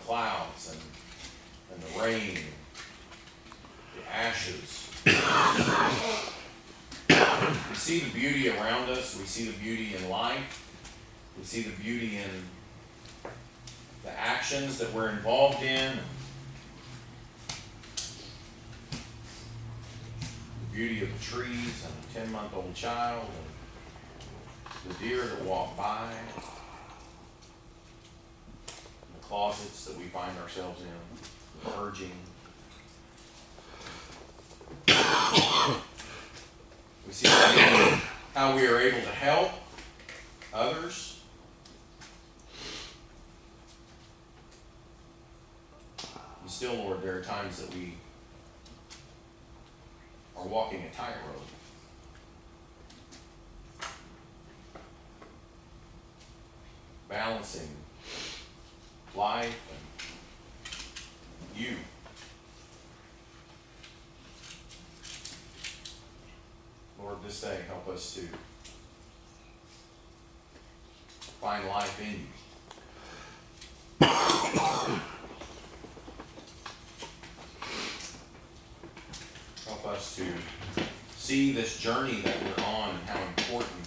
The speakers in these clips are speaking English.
clouds and the rain, the ashes. We see the beauty around us. We see the beauty in life. We see the beauty in the actions that we're involved in. The beauty of the trees and a 10-month-old child and the deer that walk by. The closets that we find ourselves in. The purging. We see how we are able to help others. And still, Lord, there are times that we are walking a tightrope. Balancing life and you. Lord, this day, help us to find life in you. Help us to see this journey that we're on and how important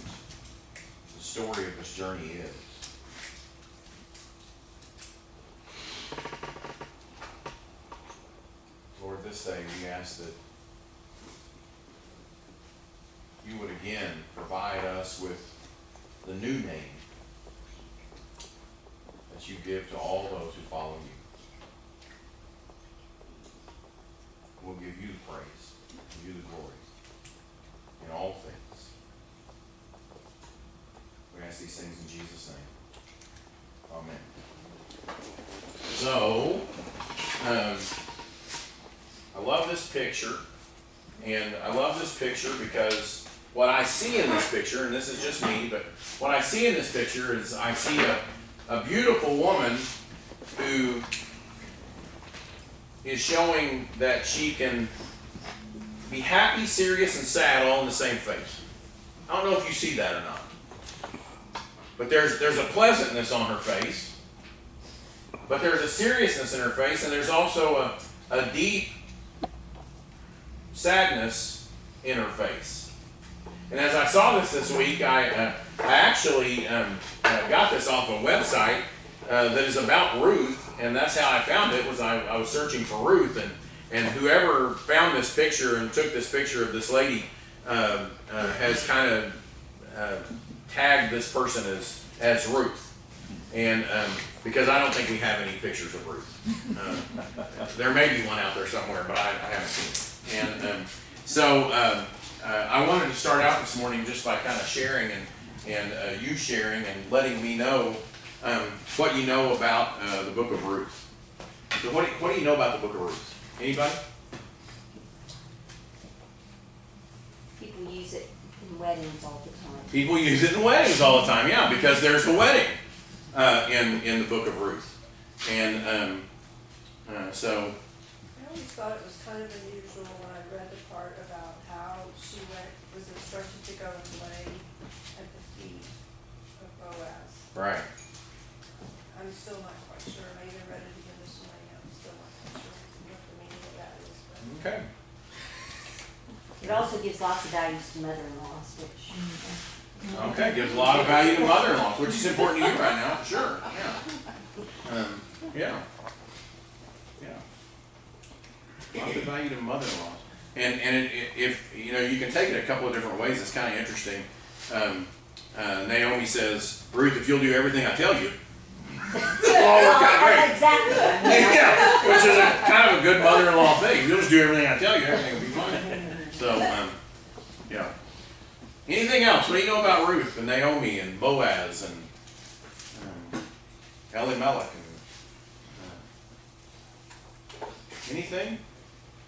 the story of this journey is. Lord, this day we ask that you would again provide us with the new name that you give to all those who follow you. We'll give you the praise, give you the glory in all things. We ask these things in Jesus' name. Amen. So, I love this picture, and I love this picture because what I see in this picture, and this is just me, but what I see in this picture is I see a beautiful woman who is showing that she can be happy, serious, and sad all in the same face. I don't know if you see that or not. But there's a pleasantness on her face, but there's a seriousness in her face, and there's also a deep sadness in her face. And as I saw this week, I actually got this off a website that is about Ruth, and that's how I found it. Was I was searching for Ruth, and whoever found this picture and took this picture of this lady has kind of tagged this person as Ruth, and because I don't think we have any pictures of Ruth. There may be one out there somewhere, but I haven't seen it. And so I wanted to start out this morning just by kind of sharing and you sharing and letting me know what you know about the book of Ruth. So what do you know about the book of Ruth? Anybody? People use it in weddings all the time. People use it in weddings all the time, yeah, because there's a wedding in the book of Ruth. And so... I always thought it was kind of unusual when I read the part about how she was instructed to go and lay at the feet of Boaz. Right. I'm still not quite sure. I even read it again this morning. I'm still not quite sure what the meaning of that is. But Okay. It also gives lots of values to mother-in-laws, which... Okay, gives a lot of value to mother-in-laws, which is important to you right now, sure, yeah. Yeah. Lots of value to mother-in-laws. And if, you know, you can take it a couple of different ways. It's kind of interesting. Naomi says, Ruth, if you'll do everything I tell you, it'll all work out great. Exactly. Yeah, which is kind of a good mother-in-law thing. If you'll just do everything I tell you, everything will be fine. So, yeah. Anything else? What do you know about Ruth and Naomi and Boaz and Elimelech? Anything?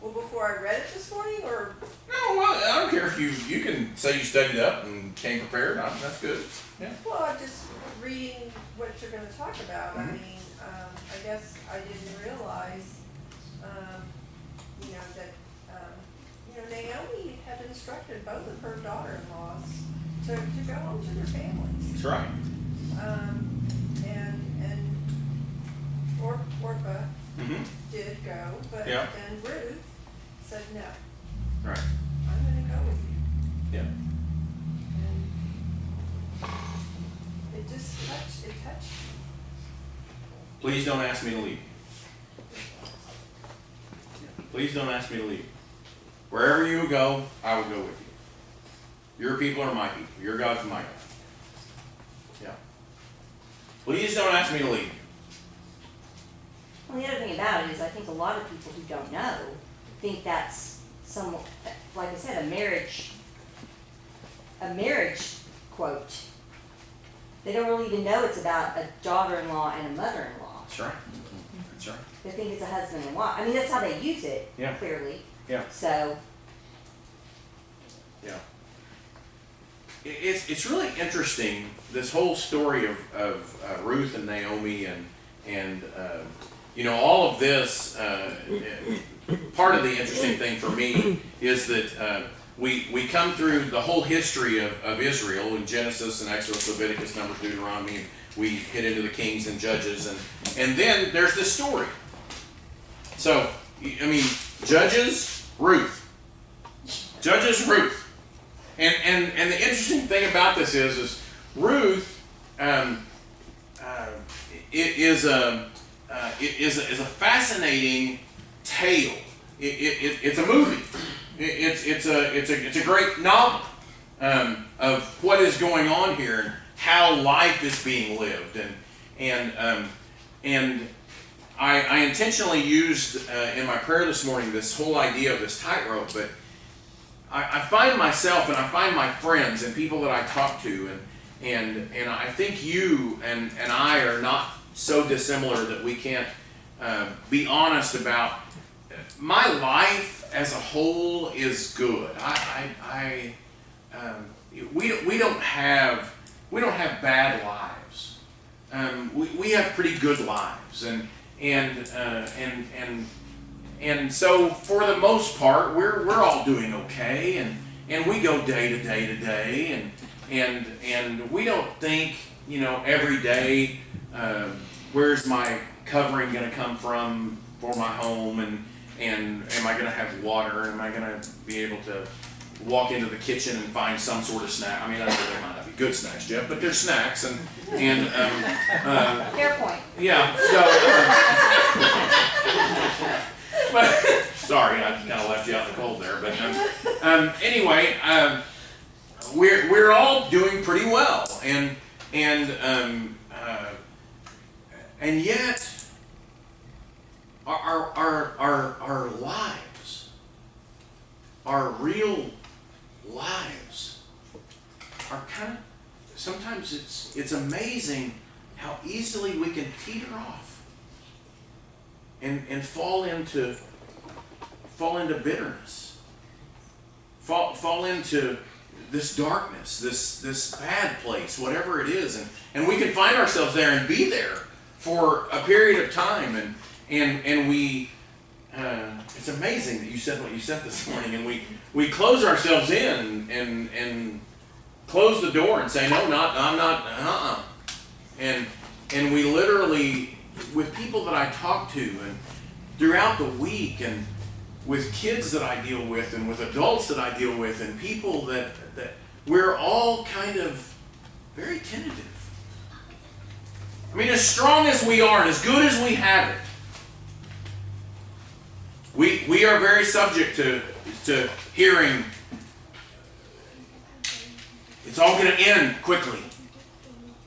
well, before I read it this morning, or No, well, I don't care if you can say you studied up and came prepared. That's good. Yeah. well, I'm just reading what you're going to talk about. I Mhm. mean, I guess I didn't realize, you know, that Naomi had instructed both of her daughter-in-laws to go home to their families. That's right. And or but Yeah. then Ruth said, no, Right. I'm gonna go with you. Yeah. And it just touched me. Please don't ask me to leave. Please don't ask me to leave. Wherever you go, I will go with you. Your people are my people. Your God's my God. Yeah. Please don't ask me to leave. Well, the other thing about it is I think a lot of people who don't know think that's some, like I said, a marriage quote. They don't really even know it's about a daughter-in-law and a mother-in-law. That's right. That's right. They think it's a husband and wife. I mean, that's how they use it, Yeah. clearly. Yeah. So, Yeah. It's really interesting, this whole story of Ruth and Naomi and you know, all of this. Part of the interesting thing for me is that we come through the whole history of Israel in Genesis and Exodus, Leviticus, Numbers, Deuteronomy. We hit into the Kings and Judges, and then there's this story. So, I mean, Judges, Ruth. Judges, Ruth. And the interesting thing about this is Ruth is a fascinating tale. It's a movie. It's a great novel of what is going on here and how life is being lived. And I intentionally used in my prayer this morning this whole idea of this tightrope, but I find myself and I find my friends and people that I talk to and I think you and I are not so dissimilar that we can't be honest about my life as a whole is good. We don't have bad lives. We have pretty good lives and so for the most part we're all doing okay and we go day to day to day and we don't think, you know, every day where's my covering going to come from for my home and am I going to have water and am I going to be able to walk into the kitchen and find some sort of snack. I mean, I know they might not be good snacks, Jeff, but they're snacks and fair point. yeah. So, but sorry, I kind of left you out in the cold there. But anyway, we're all doing pretty well, and yet our lives, our real lives, are kind of sometimes it's amazing how easily we can teeter off and fall into bitterness, fall into this darkness, this bad place, whatever it is, and we can find ourselves there and be there for a period of time, and we it's amazing that you said what you said this morning, and we close ourselves in and close the door and say, no, I'm not, and we literally, with people that I talk to and throughout the week and with kids that I deal with and with adults that I deal with and people that we're all kind of very tentative. I mean, as strong as we are and as good as we have it, we are very subject to hearing it's all going to end quickly.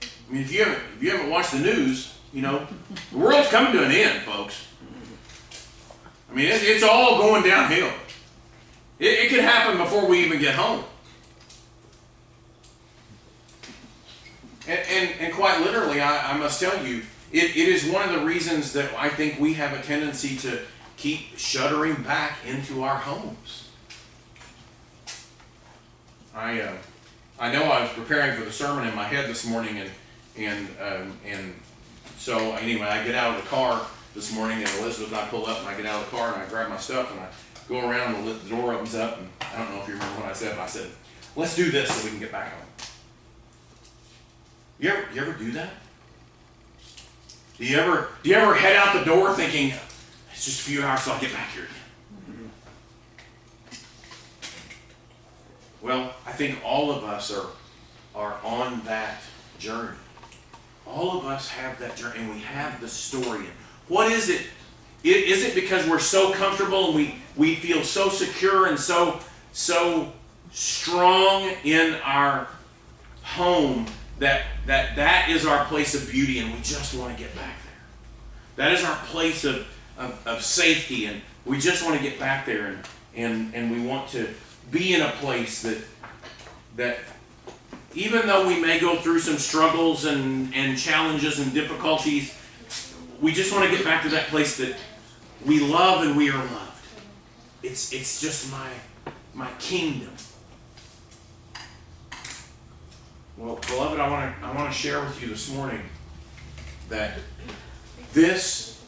I mean, if you haven't watched the news, you know, the world's coming to an end, folks. I mean, it's all going downhill. It could happen before we even get home. And quite literally, I must tell you, it is one of the reasons that I think we have a tendency to keep shuttering back into our homes. I know I was preparing for the sermon in my head this morning, and so anyway, I get out of the car this morning, and Elizabeth and I pull up, and I get out of the car, and I grab my stuff, and I go around, and the door opens up, and I don't know if you remember what I said, but I said, let's do this so we can get back home. You ever do that? Do you ever head out the door thinking, It's just a few hours till I get back here again. Well, I think all of us are on that journey. All of us have that journey, and we have the story. What is it? Is it because we're so comfortable and we feel so secure and so strong in our home that is our place of beauty, and we just want to get back there? That is our place of safety, and we just want to get back there, and we want to be in a place that even though we may go through some struggles and challenges and difficulties, we just want to get back to that place that we love and we are loved. It's just my kingdom. Well, beloved, I want to share with you this morning that this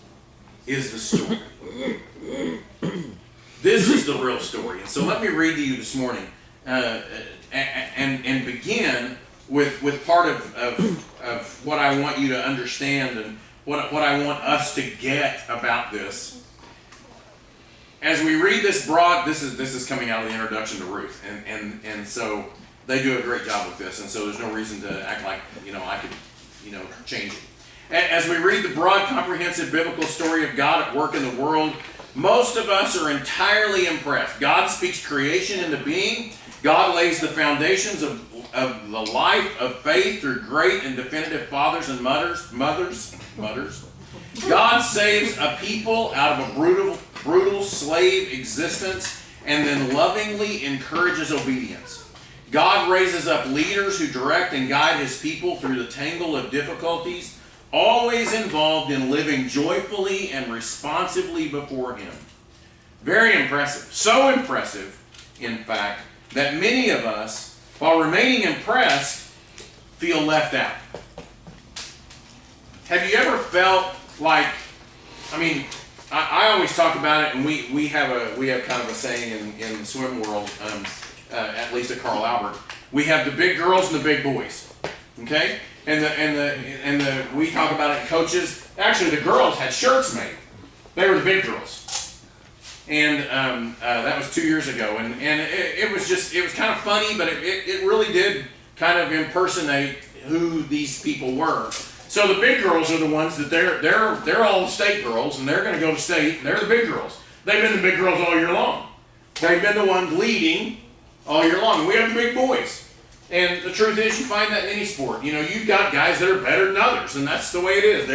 is the story. This is the real story. And so let me read to you this morning and begin with part of what I want you to understand and what I want us to get about this. As we read this this is coming out of the introduction to Ruth, and so they do a great job with this, and so there's no reason to act like I could change it. As we read the broad, comprehensive biblical story of God at work in the world, most of us are entirely impressed. God speaks creation into being. God lays the foundations of the life of faith through great and definitive fathers and mothers. God saves a people out of a brutal slave existence and then lovingly encourages obedience. God raises up leaders who direct and guide his people through the tangle of difficulties, always involved in living joyfully and responsively before him. Very impressive. So impressive, in fact, that many of us, while remaining impressed, feel left out. Have you ever felt like, I always talk about it, and we have kind of a saying in the swim world, at least at Carl Albert. We have the big girls and the big boys. Okay? And we talk about it in coaches. Actually, the girls had shirts made. They were the big girls. And that was 2 years ago. And it was kind of funny, but it really did kind of impersonate who these people were. So the big girls are the ones that they're all state girls, and they're going to go to state, and they're the big girls. They've been the big girls all year long. They've been the ones leading all year long. We have the big boys. And the truth is, you find that in any sport. You've got guys that are better than others, and that's the way it is.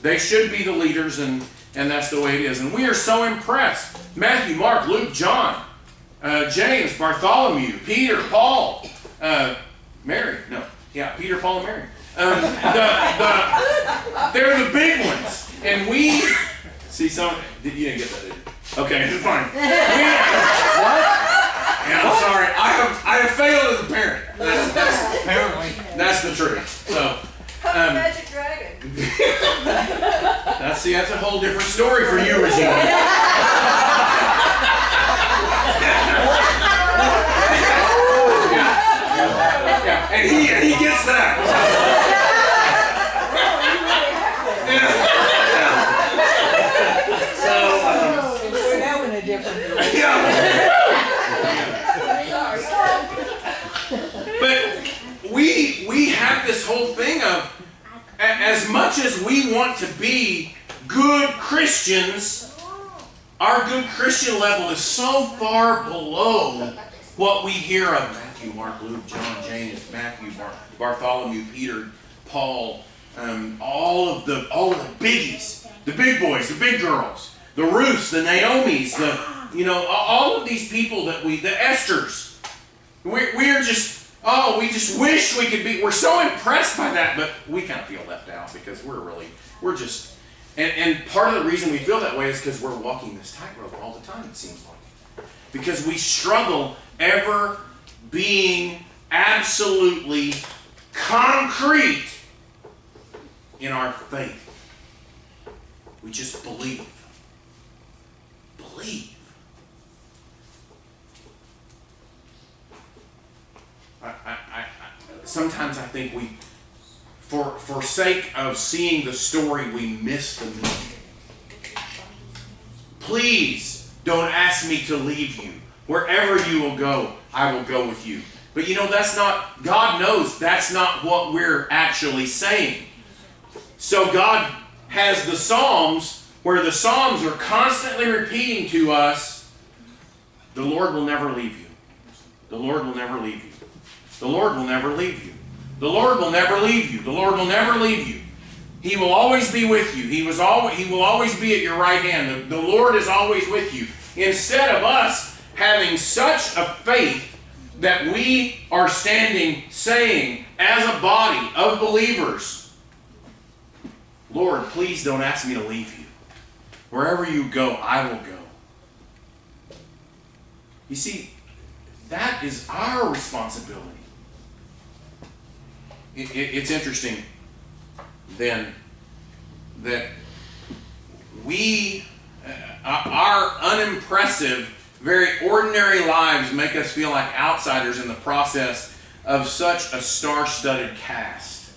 They should be the leaders, and that's the way it is. And we are so impressed. Matthew, Mark, Luke, John, James, Bartholomew, Peter, Paul, Mary. No, yeah, Peter, Paul, and Mary. They're the big ones. And we see some. You didn't get that, did you? Okay, it's fine. What? Yeah, I'm sorry. I have failed as a parent. That's apparently that's the truth. So, Magic Dragon. that's a whole different story for you, Regina. Yeah, and he gets that. So we're now in a different direction. yeah. But we have this whole thing of, as much as we want to be good Christians, our good Christian level is so far below what we hear of Matthew, Mark, Luke, John, James, Matthew, Bartholomew, Peter, Paul, all of the biggies, the big boys, the big girls, the Ruths, the Naomis, all of these people the Esthers. We are just, we just wish we could be. We're so impressed by that, but we kind of feel left out because we're just. And part of the reason we feel that way is because we're walking this tightrope all the time, it seems like. Because we struggle ever being absolutely concrete in our faith. We just believe. Believe. Sometimes I think we, for sake of seeing the story, we miss the meaning. please don't ask me to leave you. Wherever you will go, I will go with you. But you know, that's not, God knows that's not what we're actually saying. So God has the Psalms, where the Psalms are constantly repeating to us, the Lord will never leave you. The Lord will never leave you. The Lord will never leave you. The Lord will never leave you. The Lord will never leave you. He will always be with you. He will always be at your right hand. The Lord is always with you. Instead of us having such a faith that we are standing saying, as a body of believers, Lord, please don't ask me to leave you. Wherever you go, I will go. You see, that is our responsibility. It's interesting then that we, our unimpressive, very ordinary lives make us feel like outsiders in the process of such a star-studded cast.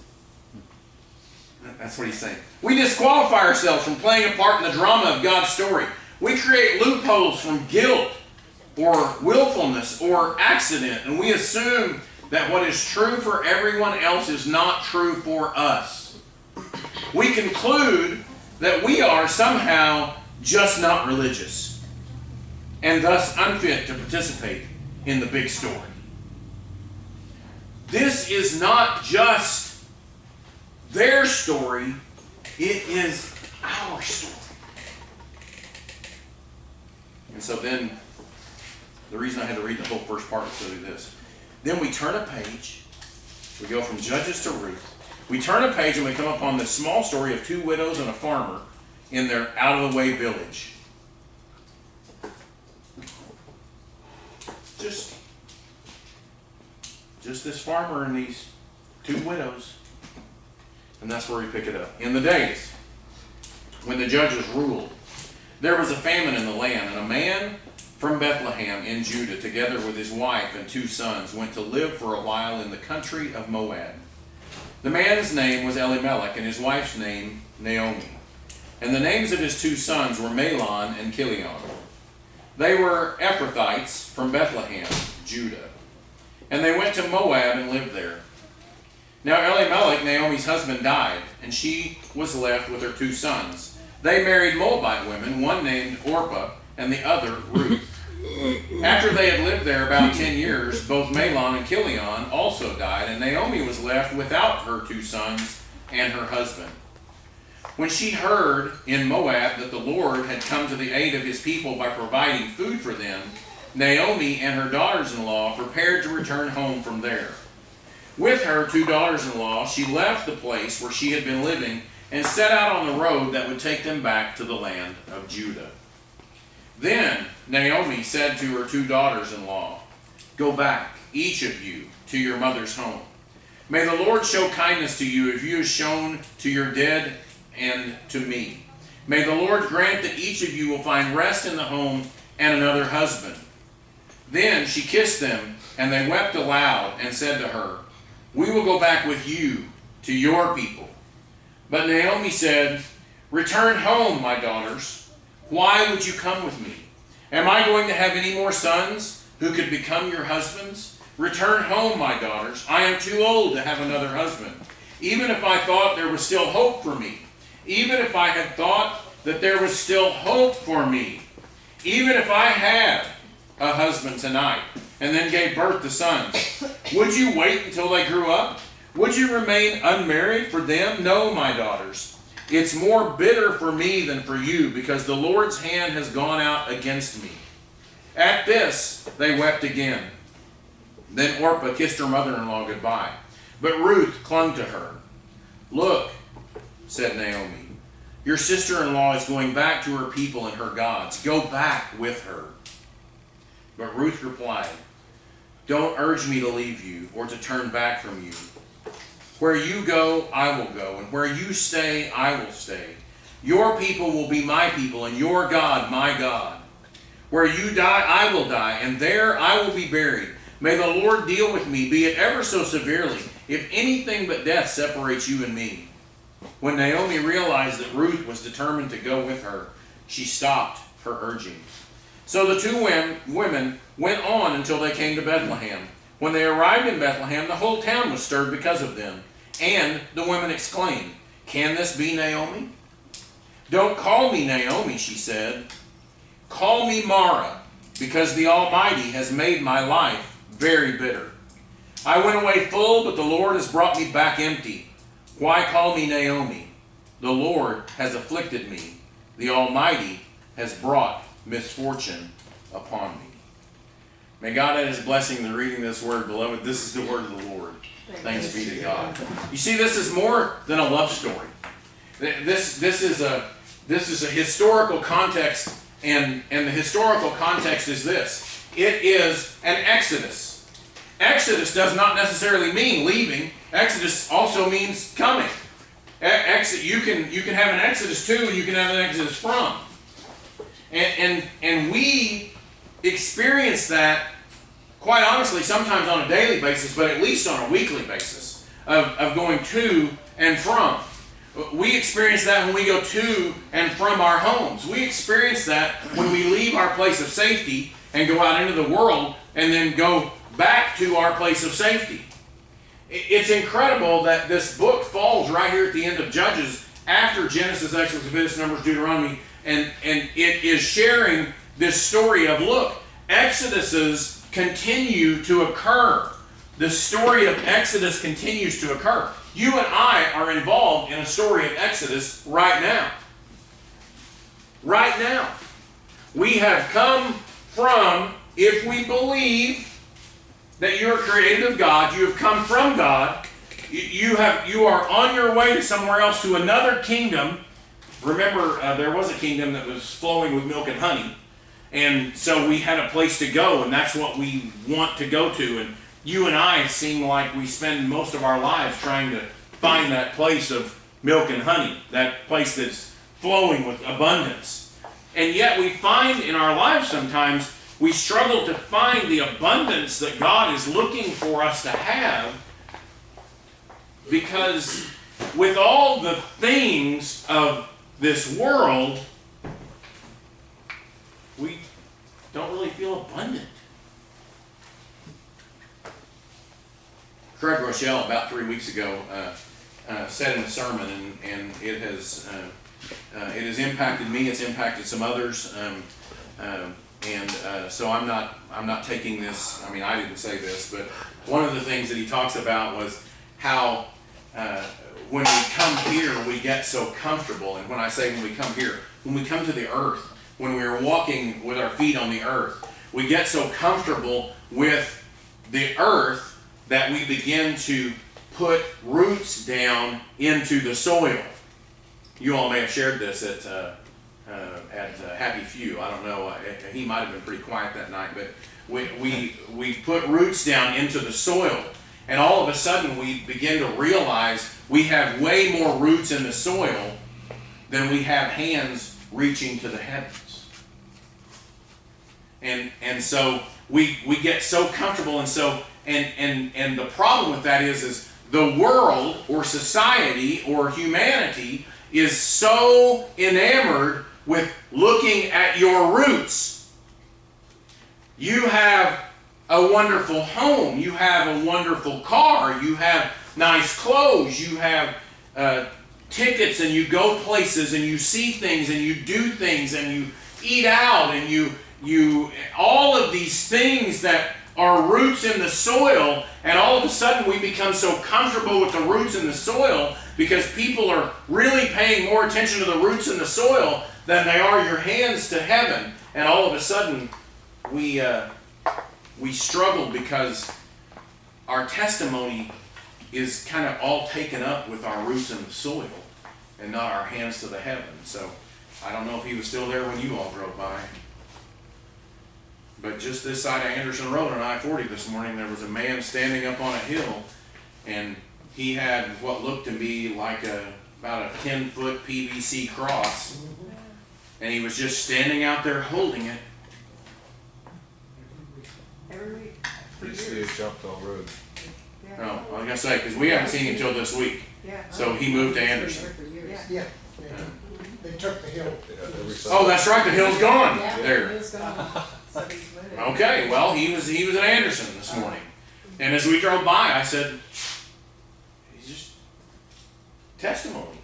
That's what he's saying. We disqualify ourselves from playing a part in the drama of God's story. We create loopholes from guilt or willfulness or accident, and we assume that what is true for everyone else is not true for us. We conclude that we are somehow just not religious, and thus unfit to participate in the big story. This is not just their story, it is our story. And so then, the reason I had to read the whole first part is to do this. Then we turn a page, we go from Judges to Ruth. We turn a page and we come upon this small story of two widows and a farmer in their out-of-the-way village. Just this farmer and these two widows. And that's where we pick it up. In the days when the judges ruled, there was a famine in the land, and a man from Bethlehem in Judah, together with his wife and 2 sons, went to live for a while in the country of Moab. The man's name was Elimelech, and his wife's name Naomi. And the names of his 2 sons were Mahlon and Chilion. They were Ephrathites from Bethlehem, Judah. And they went to Moab and lived there. Now Elimelech, Naomi's husband, died, and she was left with her 2 sons. They married Moabite women, one named Orpah and the other Ruth. After they had lived there about 10 years, both Mahlon and Chilion also died, and Naomi was left without her 2 sons and her husband. When she heard in Moab that the Lord had come to the aid of his people by providing food for them, Naomi and her daughters-in-law prepared to return home from there. With her 2 daughters-in-law, she left the place where she had been living and set out on the road that would take them back to the land of Judah. Then Naomi said to her 2 daughters-in-law, "Go back, each of you, to your mother's home. May the Lord show kindness to you as you have shown to your dead and to me. May the Lord grant that each of you will find rest in the home and another husband." Then she kissed them, and they wept aloud and said to her, "We will go back with you to your people." But Naomi said, "Return home, my daughters. Why would you come with me? Am I going to have any more sons who could become your husbands? Return home, my daughters. I am too old to have another husband. Even if I thought there was still hope for me, even if I had thought that there was still hope for me, even if I had a husband tonight and then gave birth to sons, would you wait until they grew up? Would you remain unmarried for them? No, my daughters. It's more bitter for me than for you, because the Lord's hand has gone out against me." At this, they wept again. Then Orpah kissed her mother-in-law goodbye, but Ruth clung to her. "Look," said Naomi, "your sister-in-law is going back to her people and her gods. Go back with her." But Ruth replied, "Don't urge me to leave you or to turn back from you. Where you go, I will go, and where you stay, I will stay. Your people will be my people, and your God, my God. Where you die, I will die, and there I will be buried. May the Lord deal with me, be it ever so severely, if anything but death separates you and me." When Naomi realized that Ruth was determined to go with her, she stopped her urging. So the two women went on until they came to Bethlehem. When they arrived in Bethlehem, the whole town was stirred because of them. And the women exclaimed, "Can this be Naomi?" "Don't call me Naomi," she said. "Call me Mara, because the Almighty has made my life very bitter. I went away full, but the Lord has brought me back empty. Why call me Naomi? The Lord has afflicted me. The Almighty has brought misfortune upon me." May God add His blessing in reading this word, beloved. This is the word of the Lord. Thanks be to God. You see, this is more than a love story. This is a historical context, and the historical context is this. It is an exodus. Exodus does not necessarily mean leaving. Exodus also means coming. You can have an exodus to, and you can have an exodus from. And we experience that, quite honestly, sometimes on a daily basis, but at least on a weekly basis, of going to and from. We experience that when we go to and from our homes. We experience that when we leave our place of safety and go out into the world and then go back to our place of safety. It's incredible that this book falls right here at the end of Judges, after Genesis, Exodus, Leviticus, Numbers, Deuteronomy, and it is sharing this story of, look, exoduses continue to occur. The story of Exodus continues to occur. You and I are involved in a story of Exodus right now. Right now. We have come from, if we believe that you are created of God, you have come from God, you are on your way to somewhere else, to another kingdom. Remember, there was a kingdom that was flowing with milk and honey, and so we had a place to go, and that's what we want to go to. And you and I seem like we spend most of our lives trying to find that place of milk and honey, that place that's flowing with abundance. And yet we find in our lives sometimes we struggle to find the abundance that God is looking for us to have, because with all the things of this world, we don't really feel abundant. Craig Rochelle, about 3 weeks ago, said in a sermon, and it has impacted me. It's impacted some others, so I'm not taking this. I mean, I didn't say this, but one of the things that he talks about was how when we come here, we get so comfortable. And when I say when we come here, when we come to the earth, when we are walking with our feet on the earth, we get so comfortable with the earth that we begin to put roots down into the soil. You all may have shared this at Happy Few. I don't know. He might have been pretty quiet that night, but we put roots down into the soil, and all of a sudden we begin to realize we have way more roots in the soil than we have hands reaching to the heavens. And so we get so comfortable, and the problem with that is the world or society or humanity is so enamored with looking at your roots. You have a wonderful home, you have a wonderful car, you have nice clothes, you have tickets, and you go places, and you see things, and you do things, and you eat out, and you all of these things that are roots in the soil, and all of a sudden we become so comfortable with the roots in the soil because people are really paying more attention to the roots in the soil than they are your hands to heaven, and all of a sudden we struggle because our testimony is kind of all taken up with our roots in the soil and not our hands to the heavens. So I don't know if he was still there when you all drove by. But just this side of Anderson Road on I-40 this morning, there was a man standing up on a hill, and he had what looked to me like about a 10-foot PVC cross, and he was just standing out there holding it. Every week. Pretty serious jumped on road. Yeah. No, I was going to say, because we haven't seen him till this week. Yeah. So he moved to Anderson. Yeah. Yeah. They took the hill. Oh, that's right, the hill's gone Yeah, there. it's gone. So he's moving. Okay, well, he was in Anderson this morning. And as we drove by, I said, he's just testimony.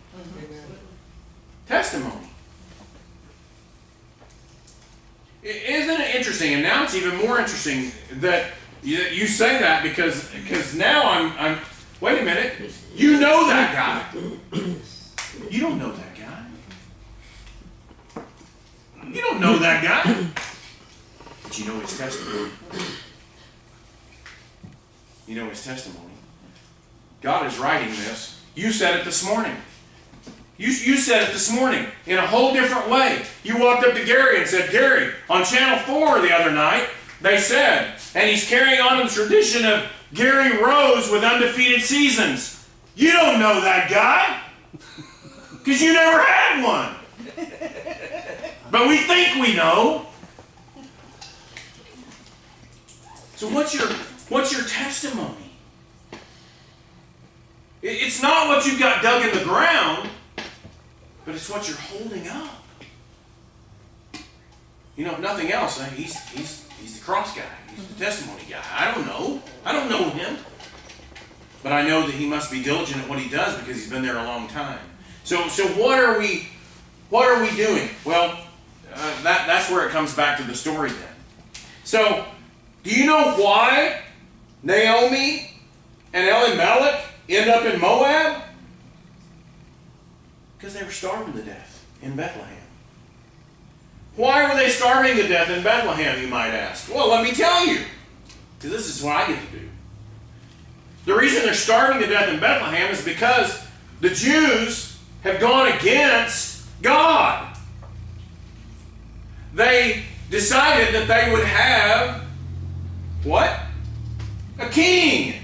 Testimony. Isn't it interesting? And now it's even more interesting that you say that because now I'm wait a minute, you know that guy. You don't know that guy. You don't know that guy. But you know his testimony. You know his testimony. God is writing this. You said it this morning. You said it this morning in a whole different way. You walked up to Gary and said, Gary, on Channel 4 the other night, they said, and he's carrying on the tradition of Gary Rose with undefeated seasons. You don't know that guy because you never had one. But we think we know. So what's your testimony? It's not what you've got dug in the ground, but it's what you're holding up. You know, if nothing else, he's the cross guy. He's the testimony guy. I don't know him. But I know that he must be diligent at what he does because he's been there a long time. So what are we doing? Well, that's where it comes back to the story then. So, do you know why Naomi and Elimelech end up in Moab? Because they were starving to death in Bethlehem. Why were they starving to death in Bethlehem, you might ask? Well, let me tell you. Because this is what I get to do. The reason they're starving to death in Bethlehem is because the Jews have gone against God. They decided that they would have what? A king.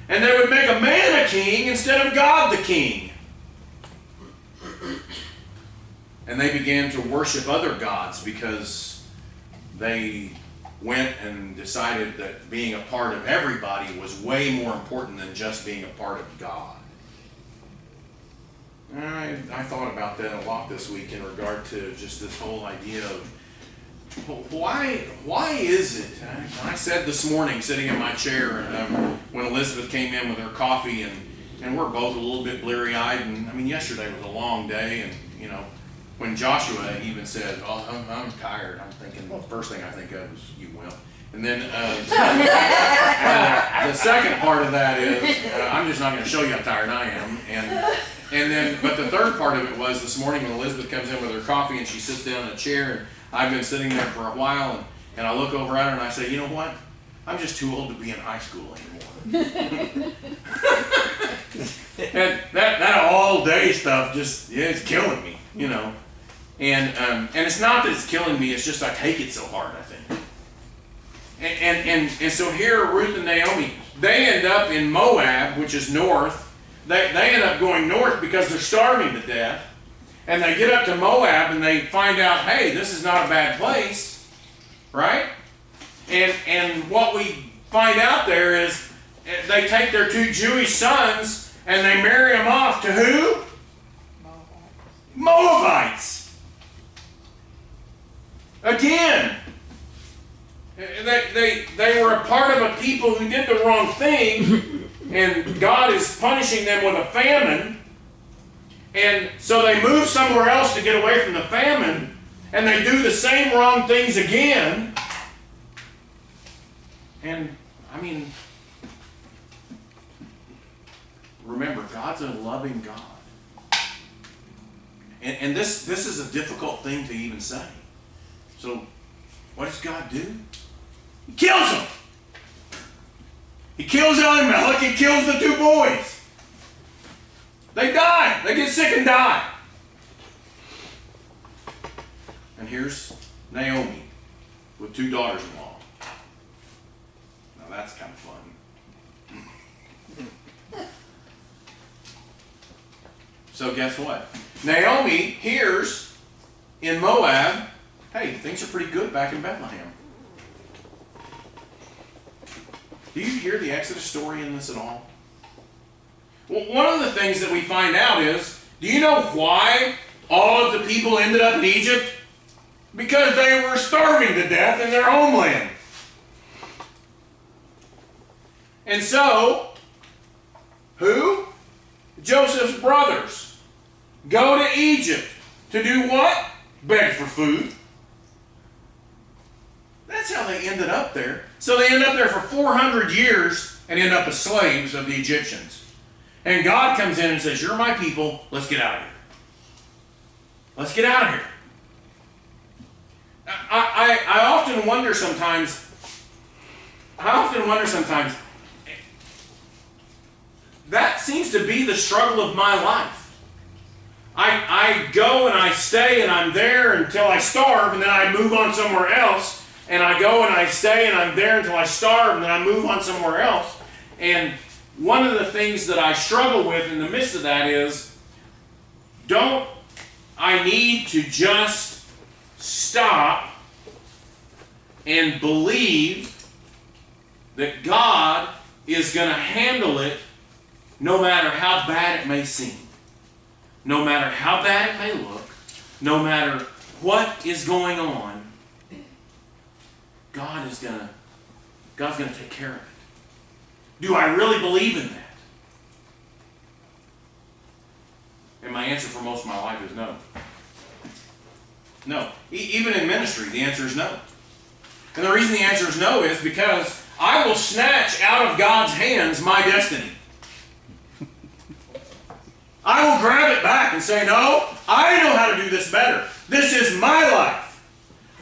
And they would make a man a king instead of God the king. And they began to worship other gods because they went and decided that being a part of everybody was way more important than just being a part of God. I thought about that a lot this week in regard to just this whole idea of why is it? I said this morning, sitting in my chair, when Elizabeth came in with her coffee, and we're both a little bit bleary-eyed, and I mean, yesterday was a long day, and you know, when Joshua even said, "Oh, I'm tired," I'm thinking the first thing I think of is you will. And then the second part of that is I'm just not going to show you how tired I am, and then but the third part of it was this morning when Elizabeth comes in with her coffee and she sits down in a chair, and I've been sitting there for a while, and I look over at her and I say, you know what? I'm just too old to be in high school anymore. And that all day stuff it's killing me, you know. And it's not that it's killing me, it's just I take it so hard, I think. And so here Ruth and Naomi, they end up in Moab, which is north. They end up going north because they're starving to death. And they get up to Moab and they find out, hey, this is not a bad place, right? And what we find out there is they take their two Jewish sons and they marry them off to who? Moabites. Again, they were a part of a people who did the wrong thing, and God is punishing them with a famine. And so they move somewhere else to get away from the famine, and they do the same wrong things again. And, I mean, remember, God's a loving God. And this is a difficult thing to even say. So, what does God do? He kills them. He kills Elimelech, he kills the two boys. They die. They get sick and die. And here's Naomi with two daughters-in-law. Now that's kind of fun. So guess what? Naomi hears in Moab, hey, things are pretty good back in Bethlehem. Do you hear the Exodus story in this at all? Well, one of the things that we find out is Do you know why all of the people ended up in Egypt? Because they were starving to death in their homeland. And so, who? Joseph's brothers go to Egypt to do what? Beg for food. That's how they ended up there. So they end up there for 400 years and end up as slaves of the Egyptians. And God comes in and says, you're my people, let's get out of here. Let's get out of here. I often wonder sometimes, that seems to be the struggle of my life. I go and I stay and I'm there until I starve, and then I move on somewhere else. And I go and I stay and I'm there until I starve, and then I move on somewhere else. And one of the things that I struggle with in the midst of that is, don't I need to just stop and believe that God is going to handle it no matter how bad it may seem, no matter how bad it may look, no matter what is going on, God's going to take care of it. Do I really believe in that? And my answer for most of my life is no. No. Even in ministry, the answer is no. And the reason the answer is no is because I will snatch out of God's hands my destiny. I will grab it back and say, no, I know how to do this better. This is my life.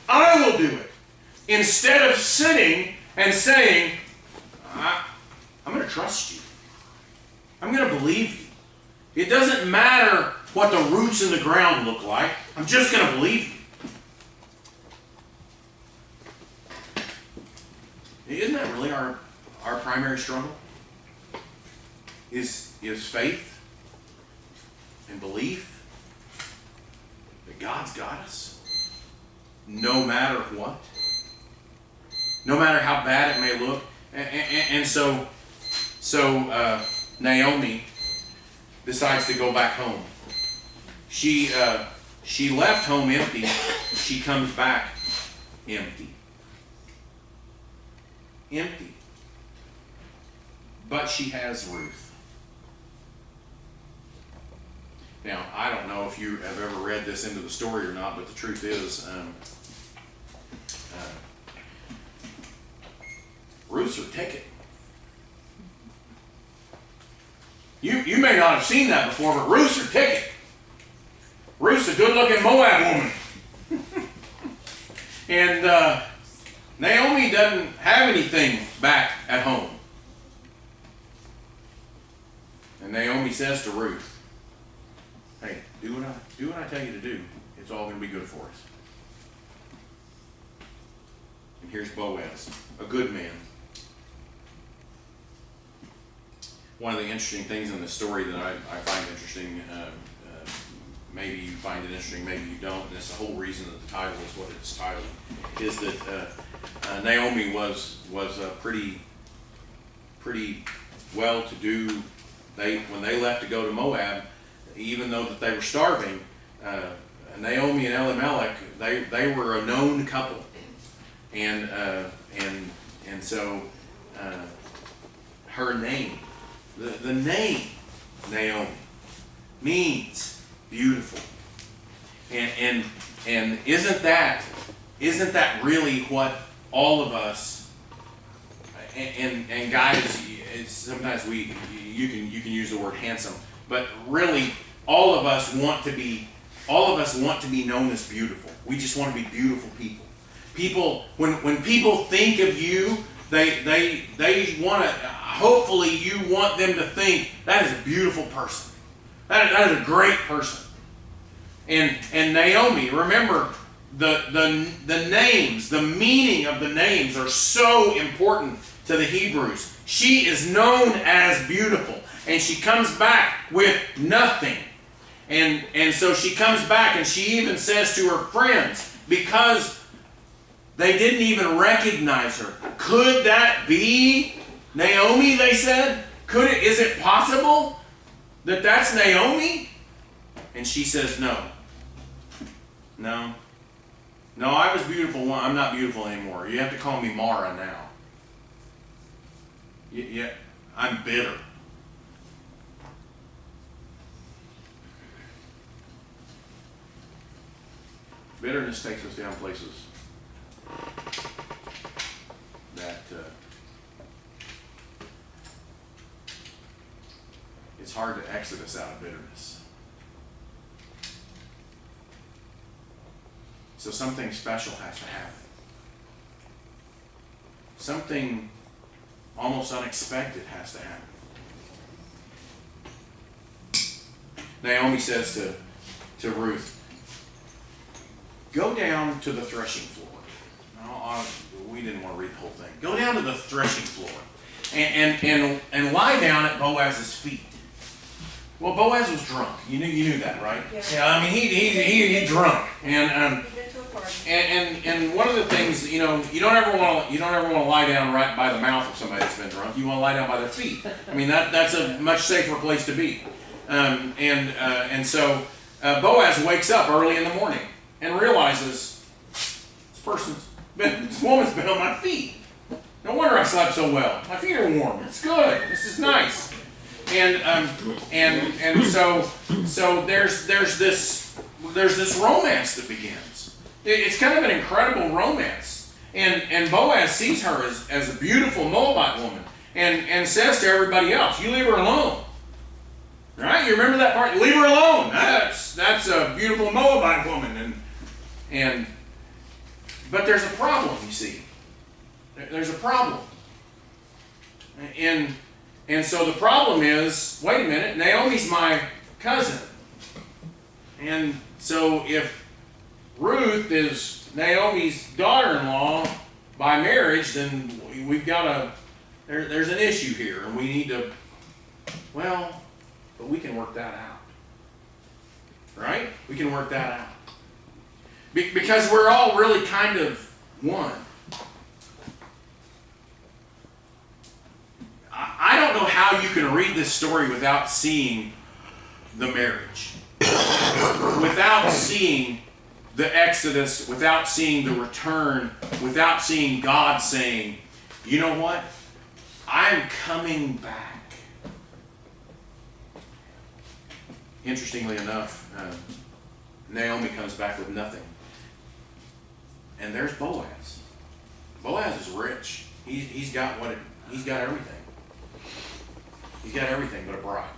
I will do it. Instead of sitting and saying, I'm going to trust you. I'm going to believe you. It doesn't matter what the roots in the ground look like. I'm just going to believe you. Isn't that really our primary struggle? Is faith and belief that God's got us no matter what? No matter how bad it may look. And so Naomi decides to go back home. She left home empty. She comes back empty. Empty. But she has Ruth. Now, I don't know if you have ever read this into the story or not, but the truth is, Ruth's her ticket. You may not have seen that before, but Ruth's her ticket. Ruth's a good-looking Moab woman. And Naomi doesn't have anything back at home. And Naomi says to Ruth, hey, do what I tell you to do. It's all going to be good for us. And here's Boaz, a good man. One of the interesting things in the story that I find interesting, maybe you find it interesting, maybe you don't, and it's the whole reason that the title is what it's titled, is that Naomi was pretty well-to-do. When they left to go to Moab, even though that they were starving, Naomi and Elimelech, they were a known couple, and so her name. The name Naomi means beautiful, and isn't that really what all of us and guys, sometimes you can use the word handsome, but really all of us want to be known as beautiful. We just want to be beautiful people. People, when people think of you, they want to. Hopefully you want them to think that is a beautiful person. That is a great person. And Naomi, remember the names, the meaning of the names are so important to the Hebrews. She is known as beautiful, and she comes back with nothing. And so she comes back and she even says to her friends, because they didn't even recognize her, could that be Naomi, they said? Is it possible that that's Naomi? And she says, no. No, I was beautiful one. I'm not beautiful anymore. You have to call me Mara now. Yeah, I'm bitter. Bitterness takes us down places that it's hard to exit us out of bitterness. So something special has to happen. Something almost unexpected has to happen. Naomi says to Ruth, go down to the threshing floor. We didn't want to read the whole thing. Go down to the threshing floor and lie down at Boaz's feet. Well, Boaz was drunk. You knew that, right? Yeah. I mean, he drunk, and He'd been to a party. and one of the things, you don't ever want to lie down right by the mouth of somebody that's been drunk. You want to lie down by their feet. I mean, that's a much safer place to be. And so Boaz wakes up early in the morning and realizes this woman's been on my feet. No wonder I slept so well. My feet are warm. It's good. This is nice. And so there's this romance that begins. It's kind of an incredible romance. And Boaz sees her as a beautiful Moabite woman and says to everybody else, you leave her alone. Right? You remember that part? Leave her alone. That's a beautiful Moabite woman. But there's a problem, you see. There's a problem. And so the problem is, wait a minute, Naomi's my cousin. And so if Ruth is Naomi's daughter-in-law by marriage, then we've got there's an issue here, and we need to, but we can work that out. Right? We can work that out. Because we're all really kind of one. I don't know how you can read this story without seeing the marriage, without seeing the Exodus, without seeing the return, without seeing God saying, you know what? I'm coming back. Interestingly enough, Naomi comes back with nothing. And there's Boaz. Boaz is rich. He's got everything. He's got everything but a bride.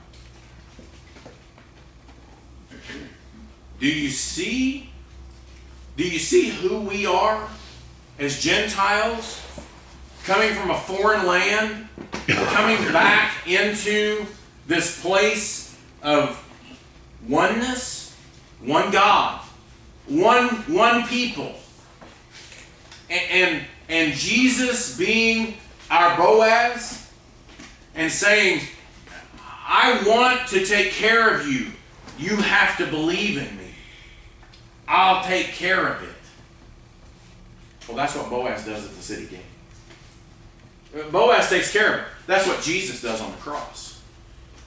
Do you see who we are as Gentiles, coming from a foreign land, coming back into this place of oneness, one God, one people, and Jesus being our Boaz and saying, I want to take care of you. You have to believe in me. I'll take care of it. Well, that's what Boaz does at the city gate. Boaz takes care of it. That's what Jesus does on the cross.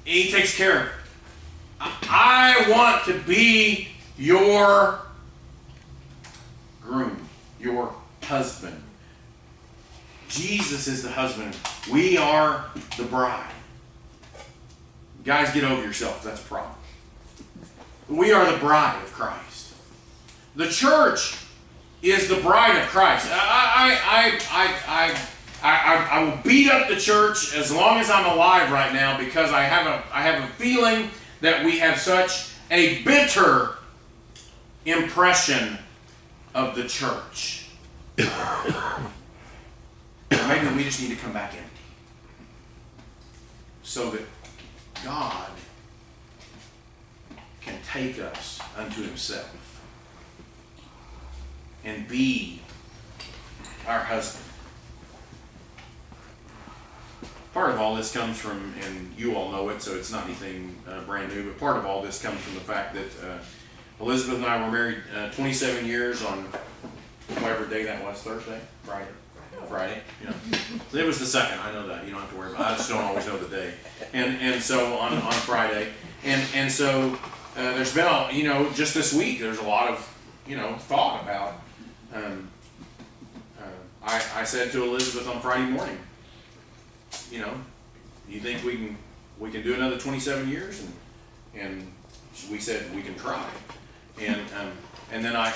He takes care of it. I want to be your groom, your husband. Jesus is the husband. We are the bride. Guys, get over yourself. That's a problem. We are the bride of Christ. The church is the bride of Christ. I will beat up the church as long as I'm alive right now because I have a feeling that we have such a bitter impression of the church. Maybe we just need to come back empty so that God can take us unto himself and be our husband. Part of all this comes from, and you all know it, so it's not anything brand new, but part of all this comes from the fact that Elizabeth and I were married 27 years on whatever day that was, Thursday? Friday, you know. It was the second, I know that, you don't have to worry about it. I just don't always know the day. And so on Friday. And so there's been just this week, there's a lot of, thought about, I said to Elizabeth on Friday morning, you think we can do another 27 years? And we said we can try. And then I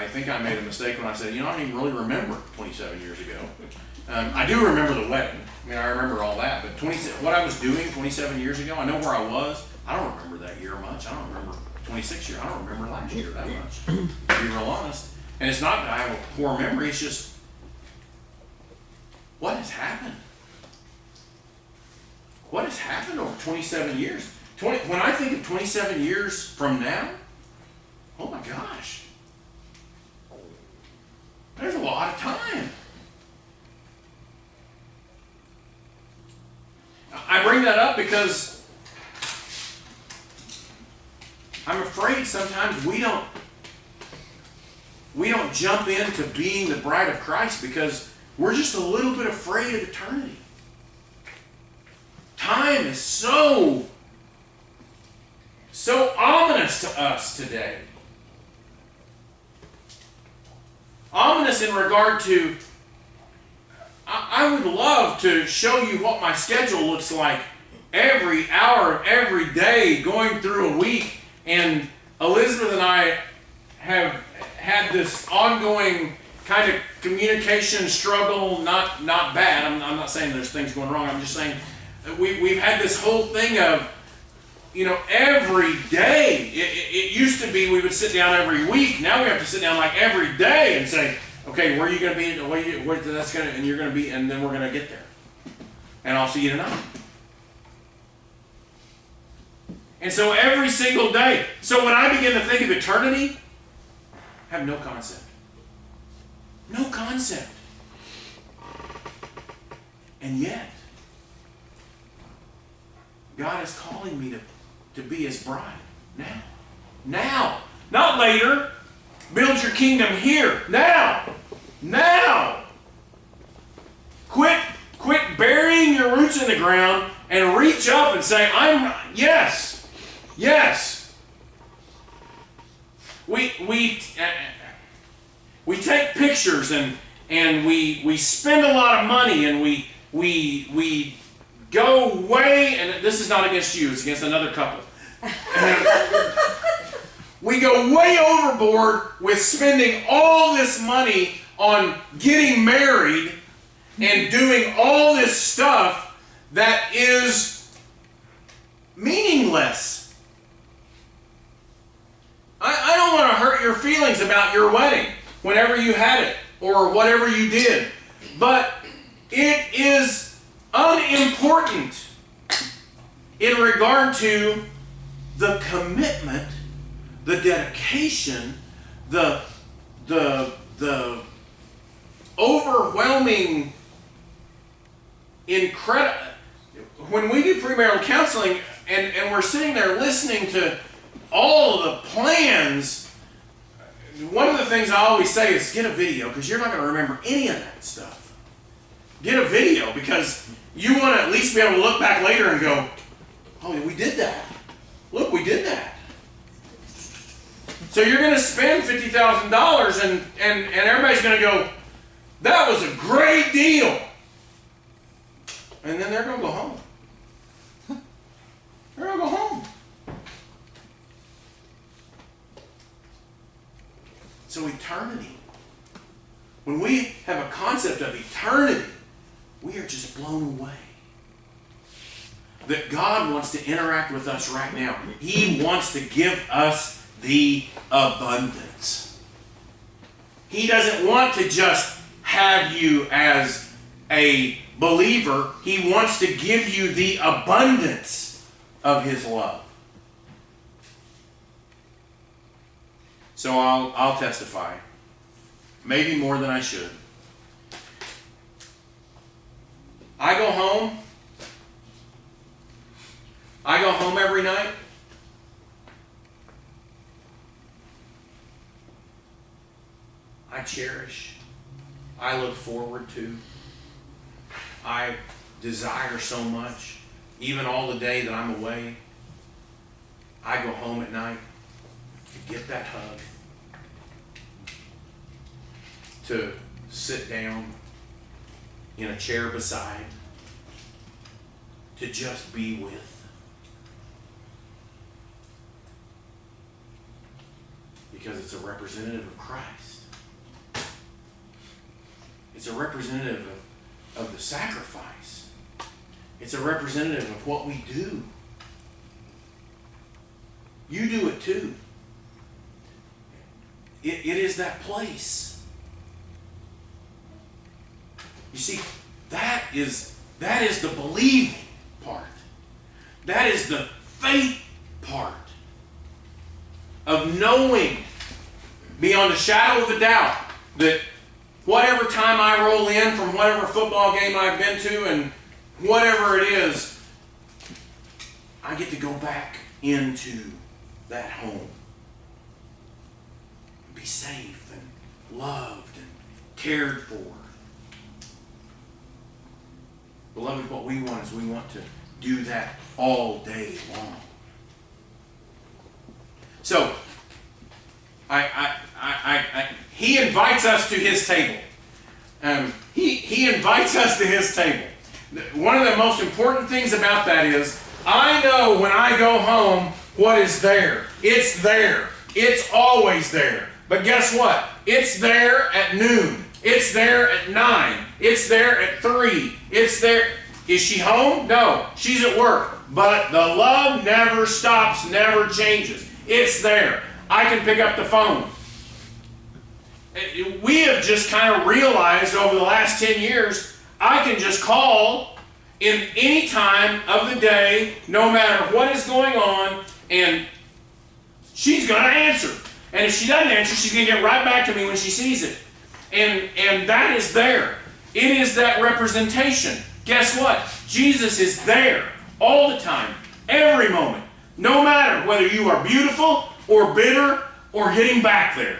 think I made a mistake when I said, I don't even really remember 27 years ago. I do remember the wedding. I mean, I remember all that. But what I was doing 27 years ago, I know where I was. I don't remember that year much. I don't remember 26 years. I don't remember last year that much, to be real honest. And it's not that I have a poor memory. It's just, what has happened? What has happened over 27 years? When I think of 27 years from now, oh my gosh, there's a lot of time. I bring that up because I'm afraid sometimes we don't jump into being the bride of Christ because we're just a little bit afraid of eternity. Time is so ominous to us today. Ominous in regard to, I would love to show you what my schedule looks like every hour of every day going through a week. And Elizabeth and I have had this ongoing kind of communication struggle, not bad. I'm not saying there's things going wrong. I'm just saying we've had this whole thing of, every day. It used to be we would sit down every week. Now we have to sit down like every day and say, okay, where are you going to be? And you're going to be, and then we're going to get there. And I'll see you tonight. And so every single day. So when I begin to think of eternity, I have no concept. No concept. And yet, God is calling me to be His bride. Now. Now. Not later. Build your kingdom here. Now. Now. Quit burying your roots in the ground and reach up and say, yes. Yes. We take pictures and we spend a lot of money and we go way, and this is not against you, it's against another couple. We go way overboard with spending all this money on getting married and doing all this stuff that is meaningless. I don't want to hurt your feelings about your wedding whenever you had it or whatever you did, but it is unimportant in regard to the commitment, the dedication, the overwhelming, incredible. When we do premarital counseling and we're sitting there listening to all of the plans, one of the things I always say is get a video, because you're not going to remember any of that stuff. Get a video, because you want to at least be able to look back later and go, oh, we did that. Look, we did that. So you're going to spend $50,000 and everybody's going to go, that was a great deal. And then they're going to go home. They're going to go home. So eternity. When we have a concept of eternity, we are just blown away. That God wants to interact with us right now. He wants to give us the abundance. He doesn't want to just have you as a believer. He wants to give you the abundance of His love. So I'll testify. Maybe more than I should. I go home every night. I cherish. I look forward to. I desire so much. Even all the day that I'm away. I go home at night to get that hug, to sit down in a chair beside, to just be with. Because it's a representative of Christ. It's a representative of the sacrifice. It's a representative of what we do. You do it too. It is that place. You see, that is the believing part. That is the faith part of knowing beyond a shadow of a doubt that whatever time I roll in from whatever football game I've been to and whatever it is, I get to go back into that home. Be safe and loved and cared for. Beloved, what we want is we want to do that all day long. So, he invites us to his table. He invites us to his table. One of the most important things about that is, I know when I go home what is there. It's there. It's always there. But guess what? It's there at noon. It's there at 9. It's there at 3. It's there. Is she home? No. She's at work. But the love never stops, never changes. It's there. I can pick up the phone. We have just kind of realized over the last 10 years, I can just call in any time of the day, no matter what is going on, and she's going to answer. And if she doesn't answer, she's going to get right back to me when she sees it. And that is there. It is that representation. Guess what? Jesus is there all the time, every moment. No matter whether you are beautiful or bitter or getting back there.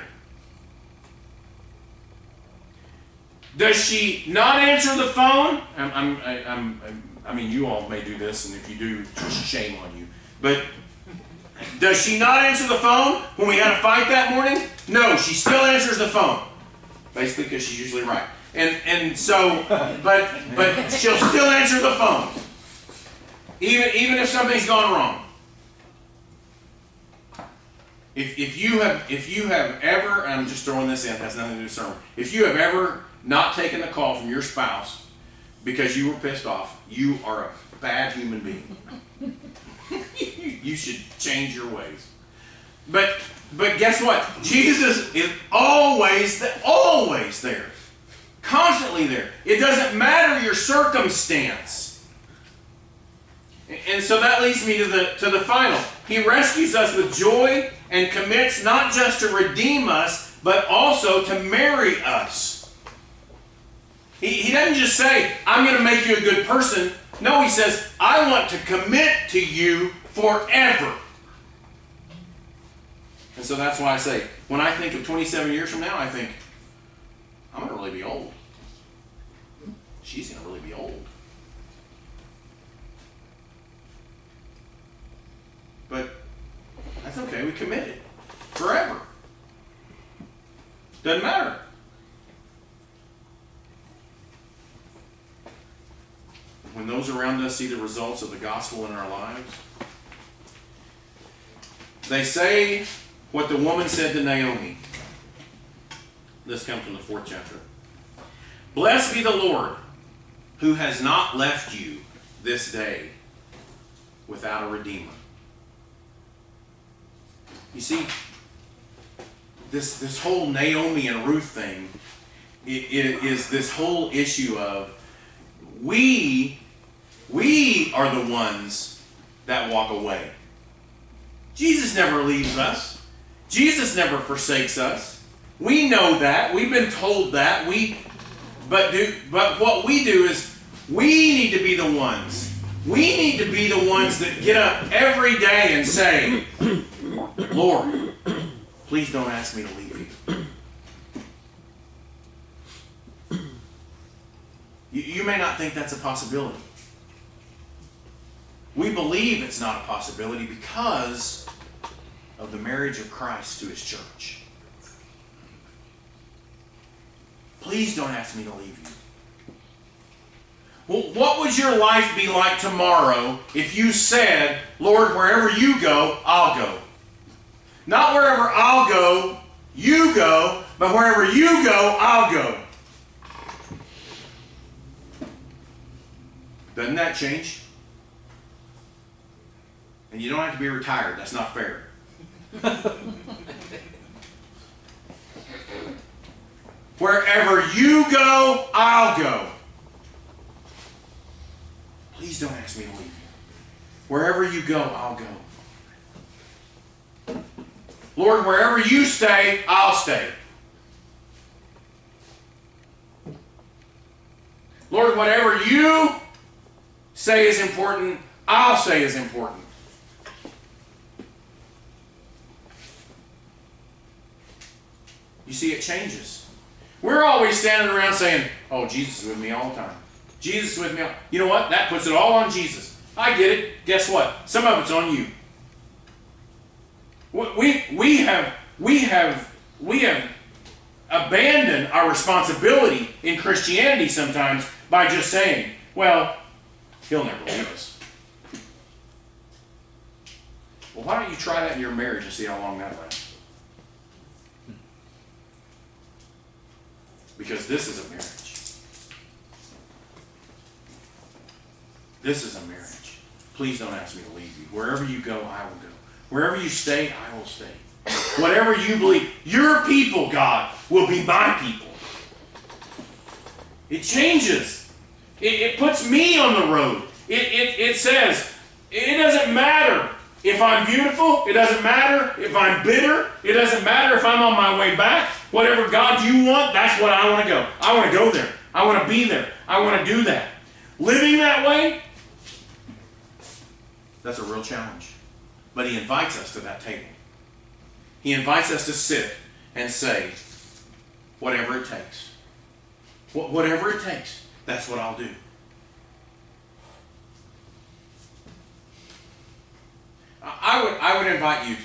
Does she not answer the phone? I mean, you all may do this, and if you do, just shame on you. But does she not answer the phone when we had a fight that morning? No, she still answers the phone. Basically, because she's usually right. And so, but she'll still answer the phone, even if something's gone wrong. If you have ever, I'm just throwing this in, it has nothing to do with sermon. If you have ever not taken the call from your spouse because you were pissed off, you are a bad human being. You should change your ways. But guess what? Jesus is always there. Constantly there. It doesn't matter your circumstance. And so that leads me to the final. He rescues us with joy and commits not just to redeem us, but also to marry us. He doesn't just say, I'm going to make you a good person. No, he says, I want to commit to you forever. And so that's why I say, when I think of 27 years from now, I think, I'm going to really be old. She's going to really be old. But that's okay, we committed. Forever. Doesn't matter. When those around us see the results of the gospel in our lives, they say what the woman said to Naomi. This comes from the 4th chapter. Blessed be the Lord, who has not left you this day without a redeemer. You see, this whole Naomi and Ruth thing is this whole issue of we are the ones that walk away. Jesus never leaves us. Jesus never forsakes us. We know that. We've been told that. But what we do is we need to be the ones. We need to be the ones that get up every day and say, Lord, please don't ask me to leave you. You may not think that's a possibility. We believe it's not a possibility because of the marriage of Christ to his church. Please don't ask me to leave you. Well, what would your life be like tomorrow if you said, Lord, wherever you go, I'll go? Not wherever I'll go, you go, but wherever you go, I'll go. Doesn't that change? And you don't have to be retired. That's not fair. Wherever you go, I'll go. Please don't ask me to leave you. Wherever you go, I'll go. Lord, wherever you stay, I'll stay. Lord, whatever you say is important, I'll say is important. You see, it changes. We're always standing around saying, oh, Jesus is with me all the time. Jesus is with me. You know what? That puts it all on Jesus. I get it. Guess what? Some of it's on you. We have abandoned our responsibility in Christianity sometimes by just saying, well, he'll never leave us. Well, why don't you try that in your marriage and see how long that lasts? Because this is a marriage. This is a marriage. Please don't ask me to leave you. Wherever you go, I will go. Wherever you stay, I will stay. Whatever you believe, your people, God, will be my people. It changes. It puts me on the road. It says, it doesn't matter if I'm beautiful. It doesn't matter if I'm bitter. It doesn't matter if I'm on my way back. Whatever God you want, that's what I want to go. I want to go there. I want to be there. I want to do that. Living that way, that's a real challenge. But he invites us to that table. He invites us to sit and say, whatever it takes. Whatever it takes, that's what I'll do. I would invite you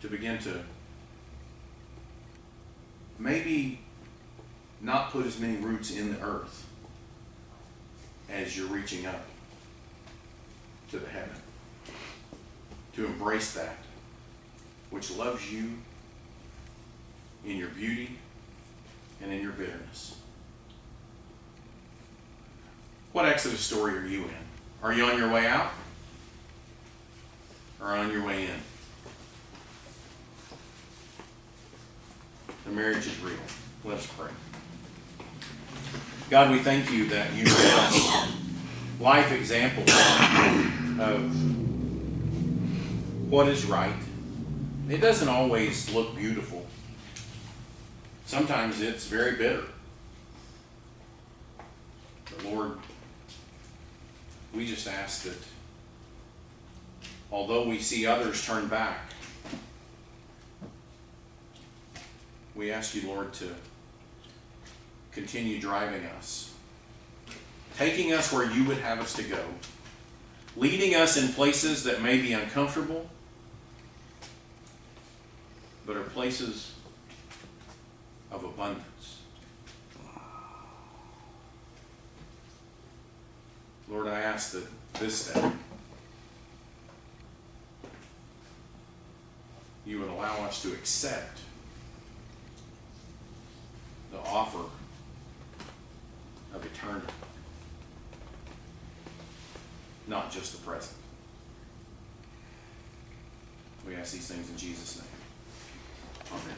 to begin to maybe not put as many roots in the earth as you're reaching up to the heaven. To embrace that which loves you in your beauty and in your bitterness. What Exodus story are you in? Are you on your way out? Or on your way in? The marriage is real. Let us pray. God, we thank you that you give us life examples of what is right. It doesn't always look beautiful. Sometimes it's very bitter. But Lord, we just ask that although we see others turn back, we ask you, Lord, to continue driving us, taking us where you would have us to go, leading us in places that may be uncomfortable, but are places of abundance. Lord, I ask that this day you would allow us to accept the offer of eternity, not just the present. We ask these things in Jesus' name. Amen.